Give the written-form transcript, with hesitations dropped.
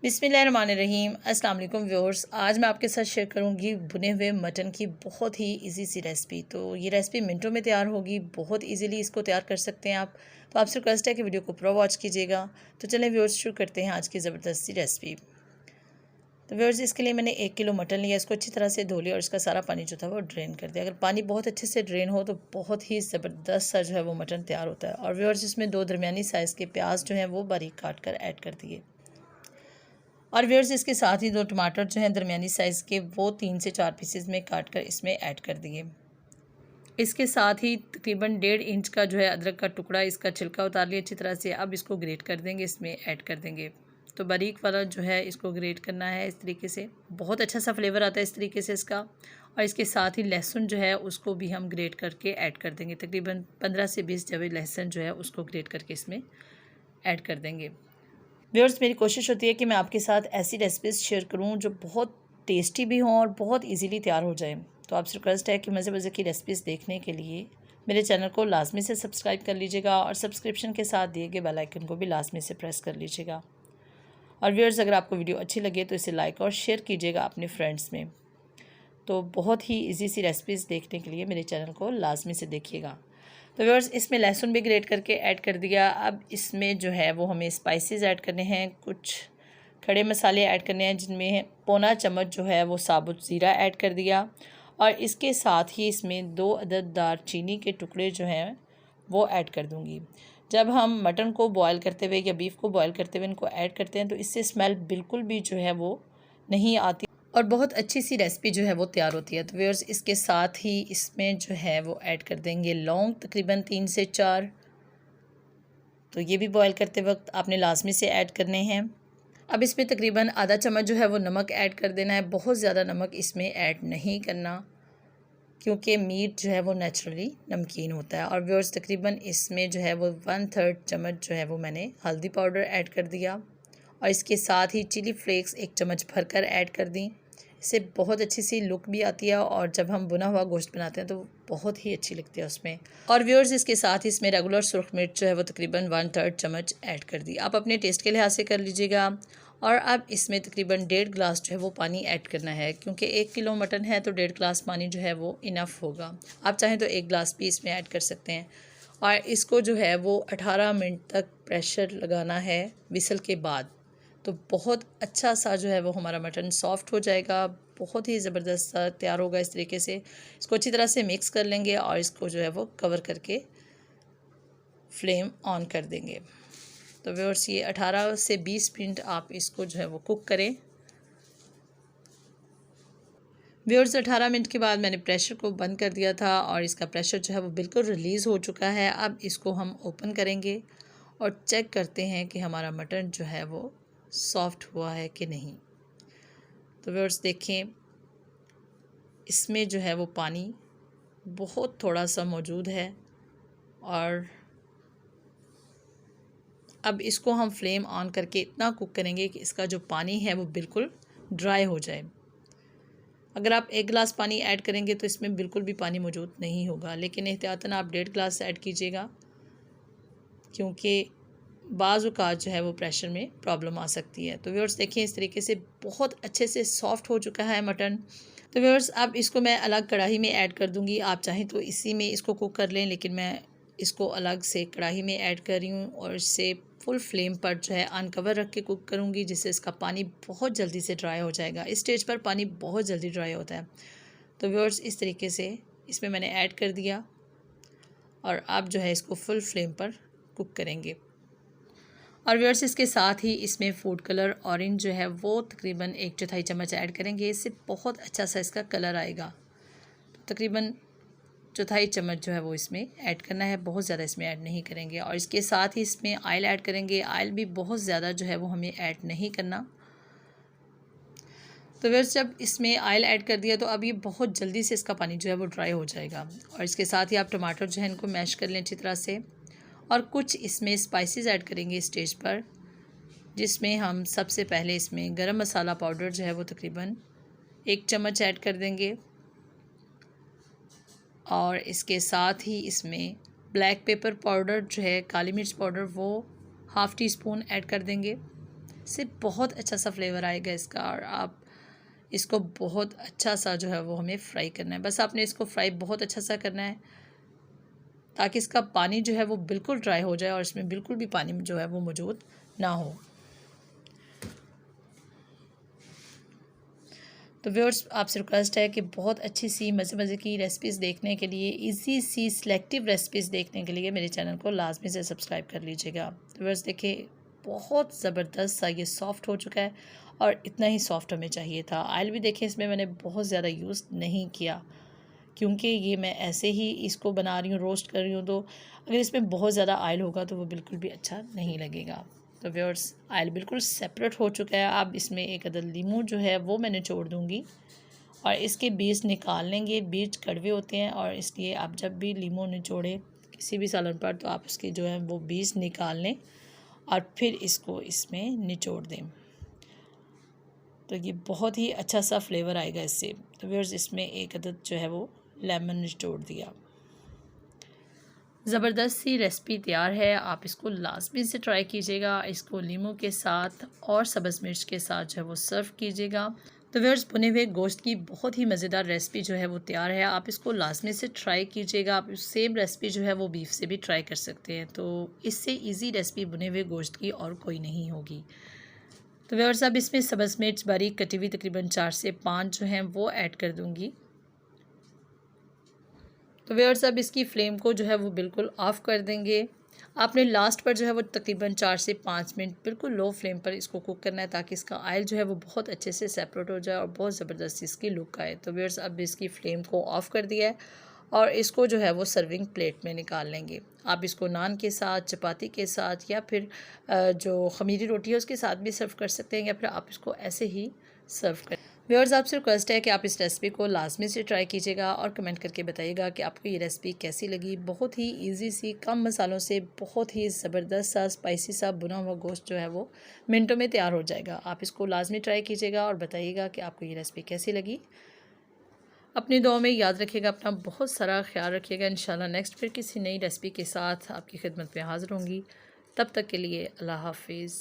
बिस्मिल्लाहिर्रहमानिर्रहीम। अस्सलाम वालेकुम व्यूअर्स। आज मैं आपके साथ शेयर करूंगी भुने हुए मटन की बहुत ही इजी सी रेसिपी। तो ये रेसिपी मिनटों में तैयार होगी, बहुत इजीली इसको तैयार कर सकते हैं आप। तो आपसे रिक्वेस्ट है कि वीडियो को पूरा वॉच कीजिएगा। तो चलें व्यूअर्स, शुरू करते हैं आज की ज़बरदस्त सी रेसिपी। तो व्यूअर्स, इसके लिए मैंने 1 किलो मटन लिया, इसको अच्छी तरह से धो लिया और इसका सारा पानी जो था वो ड्रेन कर दिया। अगर पानी बहुत अच्छे से ड्रेन हो तो बहुत ही ज़बरदस्त सा जो है वो मटन तैयार होता है। और व्यूअर्स, इसमें 2 दरमियानी साइज़ के प्याज जो हैं वो बारीक काट कर ऐड कर दिए। और व्यूअर्स, इसके साथ ही 2 टमाटर जो हैं दरमियानी साइज़ के, वो 3 से 4 पीसेस में काट कर इसमें ऐड कर दिए। इसके साथ ही तकरीबन 1.5 इंच का जो है अदरक का टुकड़ा, इसका छिलका उतार लिया अच्छी तरह से। अब इसको ग्रेट कर देंगे, इसमें ऐड कर देंगे। तो बारीक वाला जो है इसको ग्रेट करना है इस तरीके से, बहुत अच्छा सा फ्लेवर आता है इस तरीके से इसका। और इसके साथ ही लहसुन जो है उसको भी हम ग्रेट करके ऐड कर देंगे। तकरीबन 15 से 20 जवे लहसुन जो है उसको ग्रेट करके इसमें ऐड कर देंगे। व्यूअर्स, मेरी कोशिश होती है कि मैं आपके साथ ऐसी रेसिपीज़ शेयर करूं जो बहुत टेस्टी भी हों और बहुत इजीली तैयार हो जाएं। तो आपसे रिक्वेस्ट है कि मज़े मज़े की रेसिपीज़ देखने के लिए मेरे चैनल को लाजमी से सब्सक्राइब कर लीजिएगा और सब्सक्रिप्शन के साथ दिए गए बेल आइकन को भी लाजमी से प्रेस कर लीजिएगा। और व्यूअर्स, अगर आपको वीडियो अच्छी लगे तो इसे लाइक और शेयर कीजिएगा अपने फ्रेंड्स में। तो बहुत ही ईजी सी रेसिपीज़ देखने के लिए मेरे चैनल को लाजमी से देखिएगा। तो व्यूअर्स, इसमें लहसुन भी ग्रेट करके ऐड कर दिया। अब इसमें जो है वो हमें स्पाइसेस ऐड करने हैं, कुछ खड़े मसाले ऐड करने हैं, जिनमें पौना चम्मच जो है वो साबुत ज़ीरा ऐड कर दिया। और इसके साथ ही इसमें 2 अदद दालचीनी के टुकड़े जो हैं वो ऐड कर दूँगी। जब हम मटन को बॉयल करते हुए या बीफ को बॉयल करते हुए इनको ऐड करते हैं तो इससे स्मेल बिल्कुल भी जो है वो नहीं आती और बहुत अच्छी सी रेसिपी जो है वो तैयार होती है। तो व्यूअर्स, इसके साथ ही इसमें जो है वो ऐड कर देंगे लौंग, तकरीबन 3 से 4। तो ये भी बॉयल करते वक्त आपने लाजमी से ऐड करने हैं। अब इसमें तकरीबन आधा चम्मच जो है वो नमक ऐड कर देना है। बहुत ज़्यादा नमक इसमें ऐड नहीं करना, क्योंकि मीट जो है वो नेचुरली नमकीन होता है। और व्यूअर्स, तकरीबन इसमें जो है वो 1/3 चम्मच जो है वो मैंने हल्दी पाउडर ऐड कर दिया। और इसके साथ ही चिली फ्लेक्स 1 चम्मच भरकर ऐड कर दी। इससे बहुत अच्छी सी लुक भी आती है और जब हम भुना हुआ गोश्त बनाते हैं तो बहुत ही अच्छी लगती है उसमें। और व्यूअर्स, इसके साथ ही इसमें रेगुलर सुरख मिर्च जो है वो तकरीबन 1/3 चम्मच ऐड कर दी। आप अपने टेस्ट के लिहाज से कर लीजिएगा। और अब इसमें तकरीबन 1.5 गिलास जो है वो पानी ऐड करना है, क्योंकि 1 किलो मटन है तो 1.5 गिलास पानी जो है वो इनफ होगा। आप चाहें तो 1 गिलास भी इसमें ऐड कर सकते हैं। और इसको जो है वो 18 मिनट तक प्रेशर लगाना है विसल के बाद। तो बहुत अच्छा सा जो है वो हमारा मटन सॉफ्ट हो जाएगा, बहुत ही ज़बरदस्त सा तैयार होगा इस तरीके से। इसको अच्छी तरह से मिक्स कर लेंगे और इसको जो है वो कवर करके फ्लेम ऑन कर देंगे। तो व्यूअर्स, ये 18 से 20 मिनट आप इसको जो है वो कुक करें। व्यूअर्स, 18 मिनट के बाद मैंने प्रेशर को बंद कर दिया था और इसका प्रेशर जो है वो बिल्कुल रिलीज़ हो चुका है। अब इसको हम ओपन करेंगे और चेक करते हैं कि हमारा मटन जो है वो सॉफ्ट हुआ है कि नहीं। तो व्यूअर्स देखें, इसमें जो है वो पानी बहुत थोड़ा सा मौजूद है। और अब इसको हम फ्लेम ऑन करके इतना कुक करेंगे कि इसका जो पानी है वो बिल्कुल ड्राई हो जाए। अगर आप 1 गिलास पानी ऐड करेंगे तो इसमें बिल्कुल भी पानी मौजूद नहीं होगा, लेकिन एहतियातन आप 1.5 गिलास ऐड कीजिएगा, क्योंकि बाज़ औक़ात जो है वो प्रेशर में प्रॉब्लम आ सकती है। तो व्यूअर्स देखिए, इस तरीके से बहुत अच्छे से सॉफ्ट हो चुका है मटन। तो व्यूअर्स, अब इसको मैं अलग कढ़ाई में ऐड कर दूंगी। आप चाहें तो इसी में इसको कुक कर लें, लेकिन मैं इसको अलग से कढ़ाई में ऐड कर रही हूँ और इससे फुल फ्लेम पर जो है अनकवर रख के कुक करूँगी, जिससे इसका पानी बहुत जल्दी से ड्राई हो जाएगा। इस स्टेज पर पानी बहुत जल्दी ड्राई होता है। तो व्यूअर्स, इस तरीके से इसमें मैंने ऐड कर दिया और अब जो है इसको फुल फ्लेम पर कुक करेंगे। और व्यूअर्स, इसके साथ ही इसमें फूड कलर ऑरेंज जो है वो तकरीबन 1/4 चम्मच ऐड करेंगे। इससे बहुत अच्छा सा इसका कलर आएगा। तो तकरीबन 1/4 चम्मच जो है वो इसमें ऐड करना है, बहुत ज़्यादा इसमें ऐड नहीं करेंगे। और इसके साथ ही इसमें ऑयल ऐड करेंगे। ऑयल भी बहुत ज़्यादा जो है वो हमें ऐड नहीं करना। तो व्यूअर्स, जब इसमें ऑयल ऐड कर दिया तो अब ये बहुत जल्दी से इसका पानी जो है वो ड्राई हो जाएगा। और इसके साथ ही आप टमाटर जो है इनको मैश कर लें अच्छी तरह से। और कुछ इसमें स्पाइसेस ऐड करेंगे स्टेज पर, जिसमें हम सबसे पहले इसमें गरम मसाला पाउडर जो है वो तकरीबन 1 चम्मच ऐड कर देंगे। और इसके साथ ही इसमें ब्लैक पेपर पाउडर जो है, काली मिर्च पाउडर, वो ½ टी स्पून ऐड कर देंगे। इससे बहुत अच्छा सा फ्लेवर आएगा इसका। और आप इसको बहुत अच्छा सा जो है वो हमें फ्राई करना है। बस आपने इसको फ्राई बहुत अच्छा सा करना है ताकि इसका पानी जो है वो बिल्कुल ड्राई हो जाए और इसमें बिल्कुल भी पानी जो है वो मौजूद ना हो। तो व्यूअर्स, आपसे रिक्वेस्ट है कि बहुत अच्छी सी मज़े मज़े की रेसिपीज़ देखने के लिए, इजी सी सिलेक्टिव रेसिपीज़ देखने के लिए मेरे चैनल को लाजमी से सब्सक्राइब कर लीजिएगा। तो व्यूअर्स देखिए, बहुत ज़बरदस्त सा ये सॉफ़्ट हो चुका है और इतना ही सॉफ़्ट हमें चाहिए था। ऑयल भी देखिए इसमें मैंने बहुत ज़्यादा यूज़ नहीं किया क्योंकि ये मैं ऐसे ही इसको बना रही हूँ, रोस्ट कर रही हूँ। तो अगर इसमें बहुत ज़्यादा ऑयल होगा तो वो बिल्कुल भी अच्छा नहीं लगेगा। तो व्यूअर्स, ऑयल बिल्कुल सेपरेट हो चुका है। अब इसमें एक अदद लीमू जो है वो मैं निचोड़ दूँगी और इसके बीज निकाल लेंगे। बीज कड़वे होते हैं और इसलिए आप जब भी लीमू निचोड़ें किसी भी सालन पर तो आप उसके जो है वो बीज निकाल लें और फिर इसको इसमें निचोड़ दें। तो ये बहुत ही अच्छा सा फ्लेवर आएगा इससे। तो व्यूअर्स, इसमें एक अदद जो है वो लेमन निचोड़ दिया। ज़बरदस्त सी रेसिपी तैयार है। आप इसको लाजमी से ट्राई कीजिएगा। इसको लीमू के साथ और सब्ज़ मिर्च के साथ जो है वो सर्व कीजिएगा। तो व्यूअर्स, भुने हुए गोश्त की बहुत ही मज़ेदार रेसिपी जो है वो तैयार है। आप इसको लाजमी से ट्राई कीजिएगा। आप सेम रेसिपी जो है वो बीफ से भी ट्राई कर सकते हैं। तो इससे ईजी रेसिपी भुने हुए गोश्त की और कोई नहीं होगी। तो व्यूअर्स, अब इसमें सब्ज़ मिर्च बारीक कटी हुई तकरीबन 4 से 5 जो हैं वो ऐड कर दूँगी। तो व्यूअर्स, अब इसकी फ्लेम को जो है वो बिल्कुल ऑफ़ कर देंगे। आपने लास्ट पर जो है वो तकरीबन 4 से 5 मिनट बिल्कुल लो फ्लेम पर इसको कुक करना है ताकि इसका ऑयल जो है वो बहुत अच्छे से सेपरेट हो जाए और बहुत ज़बरदस्त इसकी लुक आए। तो व्यूअर्स, अब इसकी फ्लेम को ऑफ़ कर दिया है और इसको जो है वो सर्विंग प्लेट में निकाल लेंगे। आप इसको नान के साथ, चपाती के साथ या फिर जो ख़मीरी रोटी है उसके साथ भी सर्व कर सकते हैं या फिर आप इसको ऐसे ही सर्व करें। व्यूअर्स, आपसे रिक्वेस्ट है कि आप इस रेसिपी को लाजमी से ट्राई कीजिएगा और कमेंट करके बताइएगा कि आपको ये रेसिपी कैसी लगी। बहुत ही इजी सी, कम मसालों से बहुत ही ज़बरदस्त सा स्पाइसी सा बुना हुआ गोश्त जो है वो मिनटों में तैयार हो जाएगा। आप इसको लाजमी ट्राई कीजिएगा और बताइएगा कि आपको ये रेसिपी कैसी लगी। अपनी दुआ में याद रखिएगा, अपना बहुत सारा ख्याल रखिएगा। इंशाल्लाह नेक्स्ट फिर किसी नई रेसिपी के साथ आपकी खिदमत में हाज़िर होंगी। तब तक के लिए अल्लाह हाफिज़।